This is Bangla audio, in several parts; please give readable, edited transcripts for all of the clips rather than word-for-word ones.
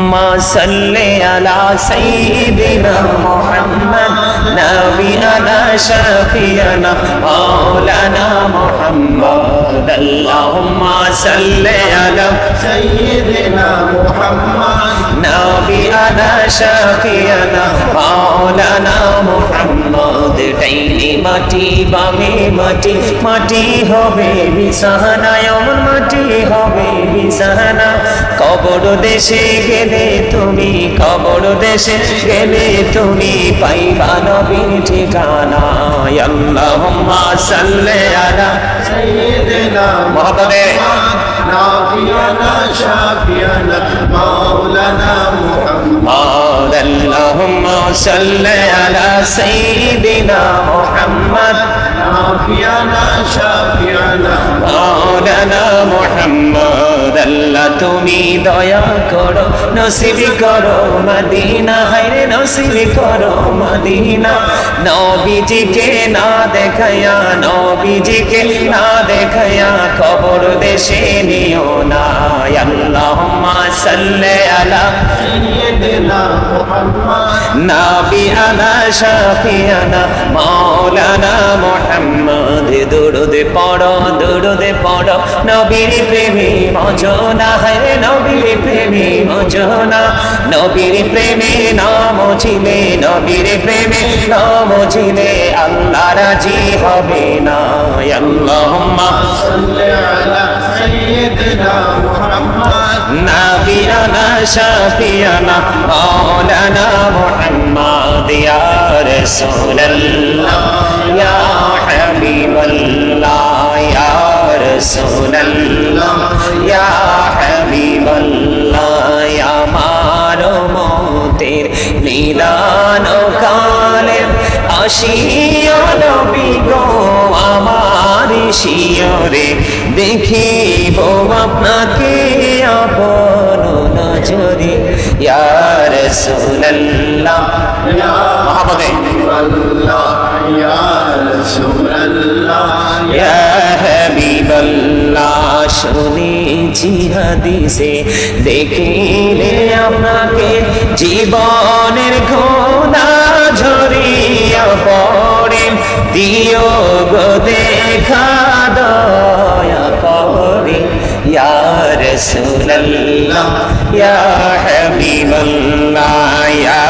اللهم صل على سيدنا محمد نبينا شفيعنا مولانا محمد اللهم صل على سيدنا محمد نبينا شفيعنا مولانا محمد ডাইনি মাটি বামে মাটি মাটি হবে বিছানা এমন মাটি হবে বিছানা কবর দেশে গেলে তুমি কবর দেশে গেলে তুমি পাইবা নবীর ঠিকানা আল্লাহুম্মা সাল্লি আলা سيدنا মুহাম্মাদে نبينا شفيعنا مولانا محمد اللهم صل على سيدنا محمد نبينا شفيعنا مولانا محمد আল্লাহ তুমি দয়া করো নসিব করো মদিনা হায়রে নসিব করো মদিনা নবীজিকে না দেখায়া নবীজিকে না দেখায়া কবর দেশে নিও না আল্লাহুম্মা সাল্লি আলা سيدنا محمد নাবিয়ানা শাফিয়ানা মাওলানা মুহাম্মদ দুরুদ পড়ো নবীর প্রেমে মজনা হায় নবীর প্রেমে মজনা নবীর প্রেমে নাম ছিলে নবীর প্রেমে নাম ছিলে আল্লাহ রাজি হবে না আল্লাহুম্মা صل على سيدنا محمد নাবিয়ানা শাফিয়ানা মাওলানা মুহাম্মদ ইয়া রাসূলুল্লাহ ইয়া হাবিবাল্লাহ ইয়া রাসূলুল্লাহ ইয়া হাবিবাল্লাহ ইয়া আমার মতের নিদান কালে আসিও নবী গো আমার শিয়রে দেখিব আপনাকে আপন নজরে ইয়া রাসূলুল্লাহ يا মুহাম্মদে الله يا رسول الله ইয়া হাবিবাল্লাহ শুনেছি হাদিসে দেখিলে আপনাকে জীবনের ঘোড়া ঝরিয়া পড়ে দিও গো দেখা দয়া করে ইয়া রাসূলুল্লাহ ইয়া হাবিবাল্লাহ ইয়া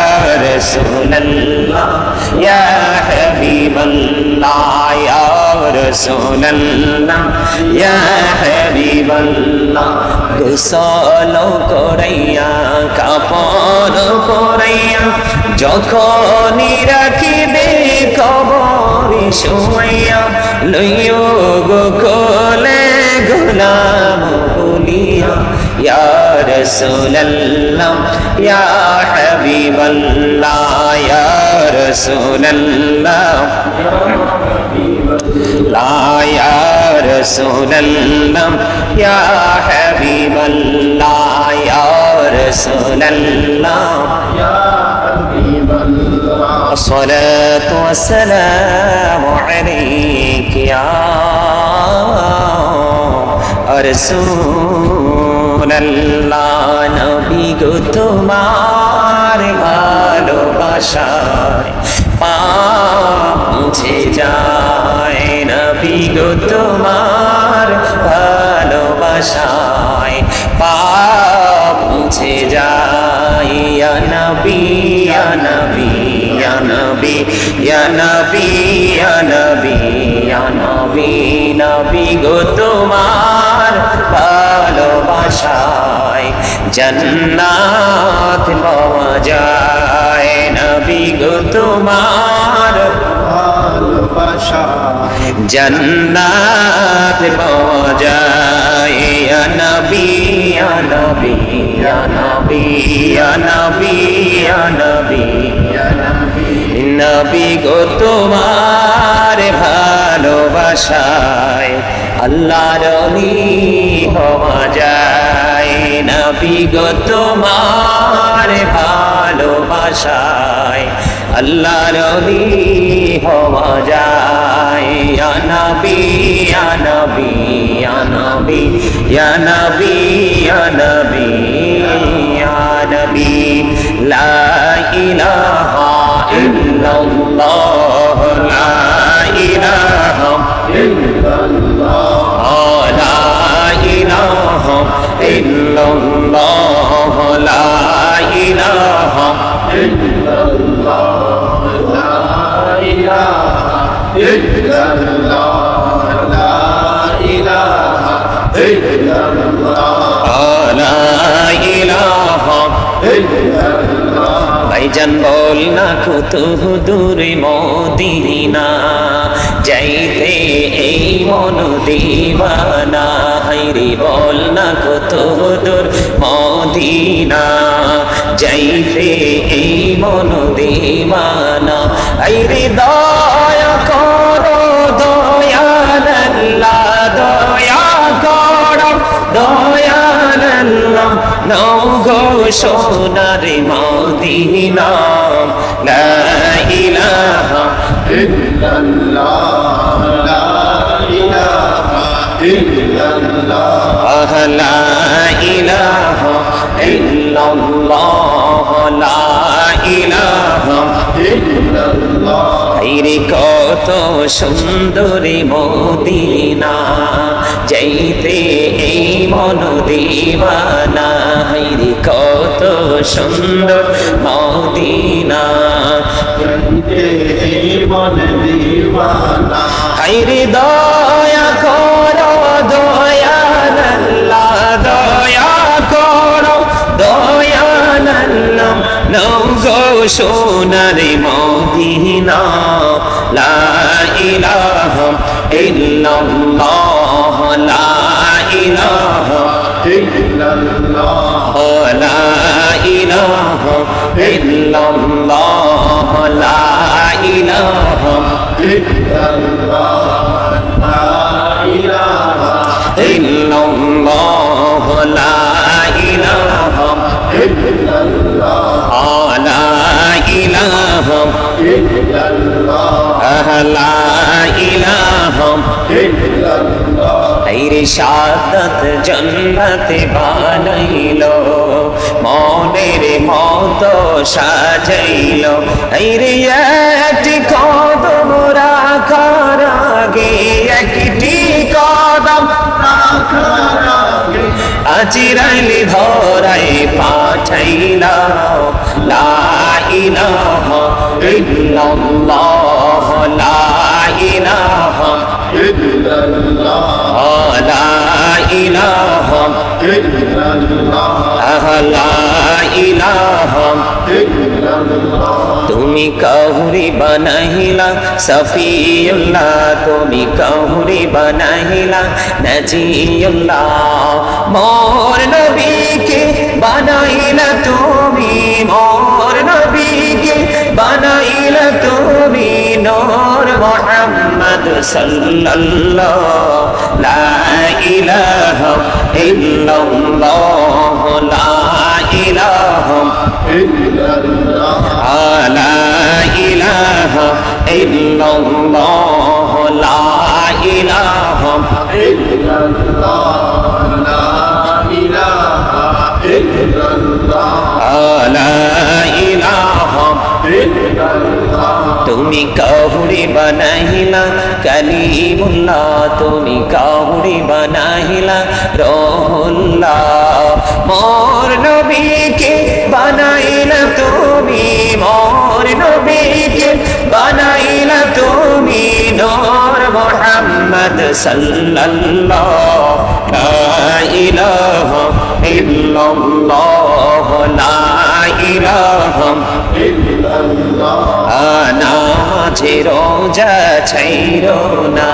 রাসূলুল্লাহ ইয়া হাবিবাল্লাহ ইয়া রাসূলুল্লাহ ইয়া হাবিবাল্লাহ গোসল করাইয়া কাফন পরাইয়া যখনই রাখিবে কবরে শুয়াইয়া লইও গো কোলে গোলাম বলিয়া ইয়া রাসূলুল্লাহ ইয়া হাবিবাল্লাহ ইয়া রাসূলুল্লাহ লা ইয়া রাসূলুল্লাহ ইয়া হাবিবাল্লাহ ইয়া রাসূলুল্লাহ يا حبيب الله الصلاة والسلام عليك يا رسول الله নবী গো তোমার ভালোবাসায় পাপ মুছে যায় নবী গো তোমার ভালোবাসায় পাপ মুছে যায় ইয়া নবী ইয়া নবী ইয়া নবী ইয়া নবী ইয়া নবী ইয়া নবী নবী গো তোমার ভালোবাসায় জান্নাত পাওয়া যায় নবী গো তোমার ভালোবাসায় জান্নাত পাওয়া যায় ইয়া নবী ইয়া নবী ইয়া নবী ইয়া নবী ইয়া নবী يا نبي নবী গো তোমার ভালোবাসায় আল্লাহর অলি হওয়া যায় নবী গো তোমার ভালোবাসায় আল্লাহর অলি হওয়া যায় ইয়া নবী ইয়া নবী ইয়া নবী ইয়া নবী ইয়া নবী ইয়া নবী লা ইলাহা ইল্লাল্লাহ লা ইলাহা ইল্লাল্লাহ লা ইলাহা ইল্লাল্লাহ লা ইলাহা ইল্লাল্লাহ লা ইলাহা ইল্লাল্লাহ লা ইলাহা ইল্লাল্লাহ লা ইলাহা ইল্লাল্লাহ ভাইজান বল না কত দূরে মদিনা যাইতে এই মন দিবানা হাইরে বল না কত দূর মদিনা যাইতে এই মন দিবানা হাইরে দয়া করো দয়াল্লাহ দয়া করো দয়াল্লাহ নাও গো সোনার মদিনা লা ইলাহা ইল্লাল্লাহ লা ইলাহা ইল্লাল্লাহ লা ইলাহা ইল্লাল্লাহ লা ইলাহা ইল্লাল্লাহ হাইরে কত সুন্দরী মদিনা যাইতে এই মন দিবানা হাইরে কত সুন্দর মদিনা জনতে মন দিওয়ানা হাইরে দয়া করো দয়াল্লাহ দয়া করো দয়াল্লাহ নাও গো সোনার মদিনা লা ইলাহা ইল্লাল্লাহ লা ইলাহা ইল্লাল্লাহ লা ইলাহা ইল্লাল্লাহ লা ইলাহা ইল্লাল্লাহ লা ইলাহা ইল্লাল্লাহ লা ইলাহা ইল্লাল্লাহ লা ইলাহা ইল্লাল্লাহ লা ইলাহা ইল্লাল্লাহ হাইরে শাহাদাত জান্নাতে বানাইলো মনের মতো সাজাইলো হাইরে একটি কদম রাখার আগে একটি কদম রাখার আগে আজিরাইলি ধরাই পাঠাইলা লা ইলাহা ইল্লাল্লাহ লা ইলাহা ইল্লাল্লাহ লা ইলাহা ইল্লাল্লাহ লা ইলাহা ইল্লাল্লাহ তুমি কাহুরি বানাইলা সফিউল্লাহ তুমি কাহুরি বানাইলা নজিউল্লাহ মোর নবীকে বানাইলা তুমি মোর নবীকে বানাইলা তুমি নূর মুহাম্মদ সাল্লাল্লাহ লা ইলাহা ইল্লাল্লাহ লা ইলাহা ইল্লাল্লাহ লা ইলাহা ইল্লাল্লাহ লা ইলাহা ইল্লাল্লাহ লা ইলাহা ইল্লাল্লাহ লা ইলাহা ইল্লাল্লাহ তুমি কাহুরি বানাইলা কালিমুল্লাহ তুমি কাহুরি বানাইলা রহুল্লাহ মোর নবীকে বানাইলা তুমি মোর নবীকে বানাইলা তুমি নূর মুহাম্মদ সাল্লাল্লাহ লা ইলাহা ইল্লাল্লাহ লা ইলাহা ইল্লাল্লাহ নামাজে রোজা ছাইরো না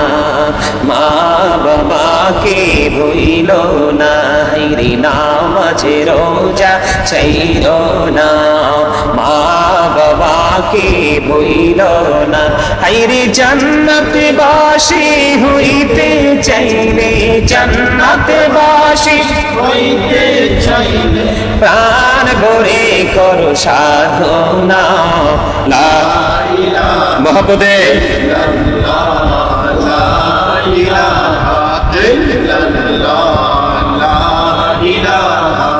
মা বাবাকে ভুইল না হাইরে নামাজে রোজা ছাইরো না মা বাবাকে ভুইল না হাইরে জান্নাত বাসী হইতে চাইলে জান্নাত বাসী হইতে চাইলে প্রাণ ভরে করো সাধনা লা ইলাহা মহব্বতে ইল্লাল্লাহ লা ইলাহা ইল্লাল্লাহ লা ইলাহা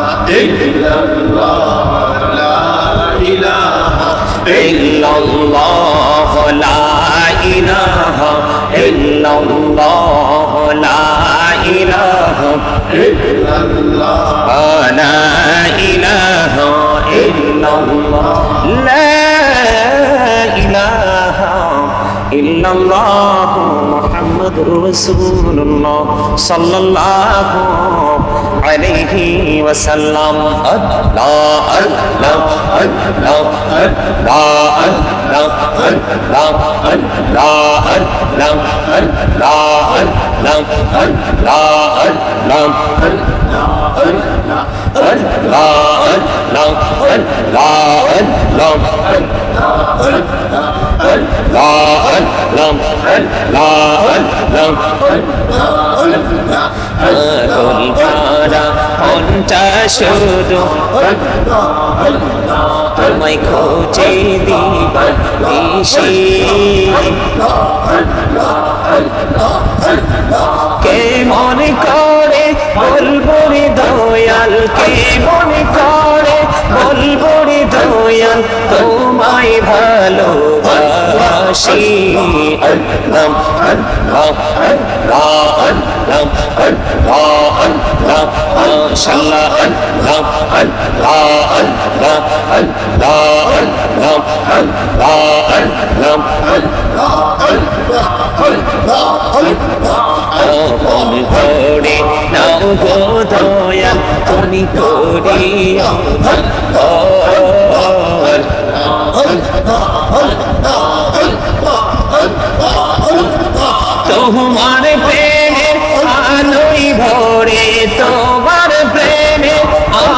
ইল্লাল্লাহ লা ইল্লাল্লাহ লা ইলাহা illallah লা ইলাহা ইল্লাল্লাহ লা ইলাহা ইল্লাল্লাহ মুহাম্মাদুর রাসূলুল্লাহ সাল্লাল্লাহু আলাইহি ওয়াসাল্লাম আল্লাহ আল্লাহ আল্লাহ আল্লাহ আল্লাহ আল্লাহ আল্লাহ আল্লাহ আল্লাহ শুধু তোমায় খোঁজে দিবা নিশি কে মনে করে বলবো রে দয়াল কে মনে করে বলবো রে দয়াল তোমায় ভালোবাসি আল্লাহ আল্লাহ আল্লাহ আল্লাহ আল্লাহ আল্লাহ মাশাআল্লাহ আল্লাহ আল্লাহ আল্লাহ আল্লাহ আল্লাহ মন করে নাও গো দয়াল তুমি করিও তোমার প্রেমের আলোই ভরে তোমার প্রেমের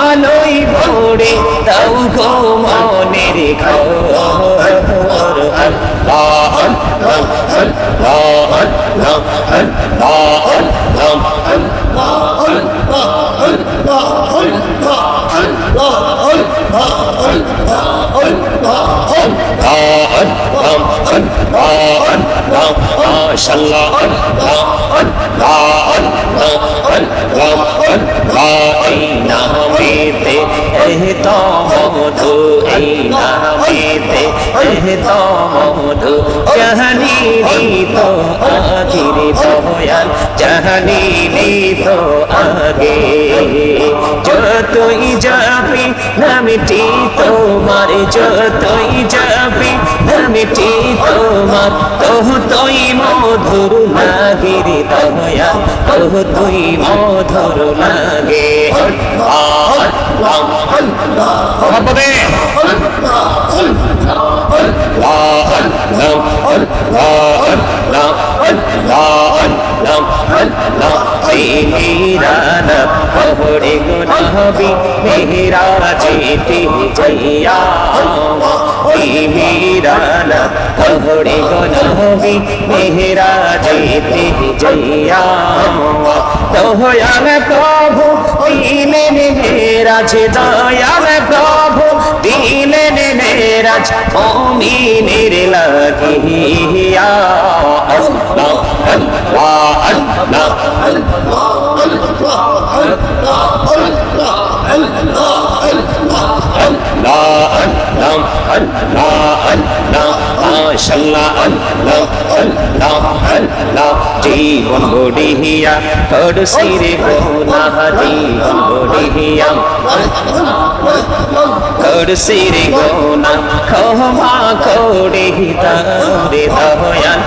আলোই ভরে দাও গো মনের ঘর আল্লাহ আল্লাহ আল্লাহ আল্লাহ তো আগে যতই যাবি নামটি তোমার যতই যাবি নামটি তোমার ততই মধুর লাগে রে দয়াল ততই মধুর লাগে মেহরানা পহড়ে গুনাহবি মেহরা যেতে যাইয়া মেহরানা পহড়ে গুনাহবি মেহরা যেতে যাইয়া দয়াল প্রভু দিলেন মেরাজ দয়াল প্রভু দিলেন মেরাজ মুমিনের লাগিয়া আল্লাহ আল্লাহ আল্লাহ জীবন গড়িয়া করছি রে গুনাহ জীবন গড়িয়া করছি রে গুনাহ ক্ষমা করে দাও রে দয়াল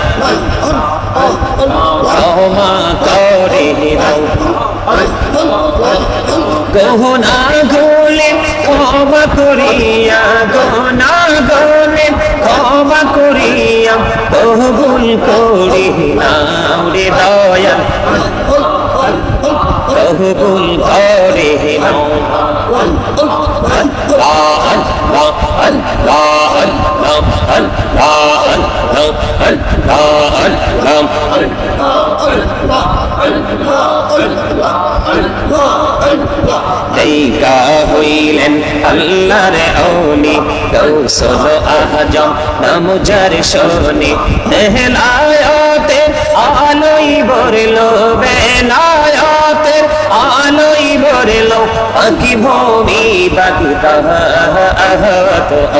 ক্ষমা করে দাও গহনা গোলে ক্ষমা করিয়া গহনা গোলে ক্ষমা করিয়া কবুল করি নাও রে দয়াল কবুল করে নাও আল্লাহ আল্লাহ আল্লাহ আল্লাহ আল্লাহ দেখা হইলেন আল্লাহর ওলি গৌসুল আজম নাম যার শোনে নেহলায়াতের আলোই ভরলো বেলায়াতের আলোই করে লো বাকি ভূমি বাগদাদ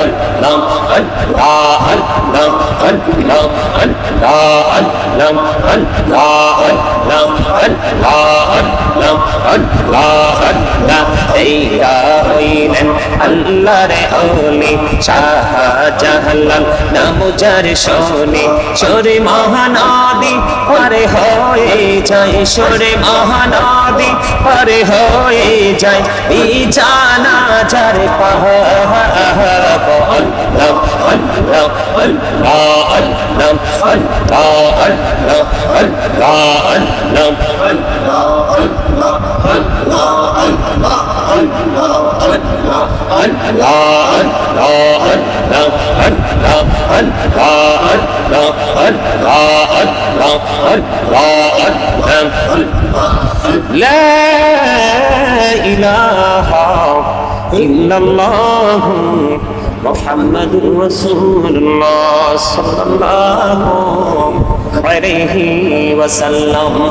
আল্লাহ আল্লাহ আল্লাহ আল্লাহ আল্লাহ আল্লাহ আল্লাহ আল্লাহ আল্লাহ আল্লাহ আল্লাহ এই হইলেন আল্লাহর ওলি শাহজালাল নাম যার শোনে সরে মহানদী পারে হয়ে যায় সরে মহানদী পারে হয়ে যায় বিছানা যার পাহাড় আল্লাহ আল্লাহ আল্লাহ আল্লাহ আল্লাহ আল্লাহ আল্লাহ لا إله إلا الله محمد رسول الله صلى الله عليه وسلم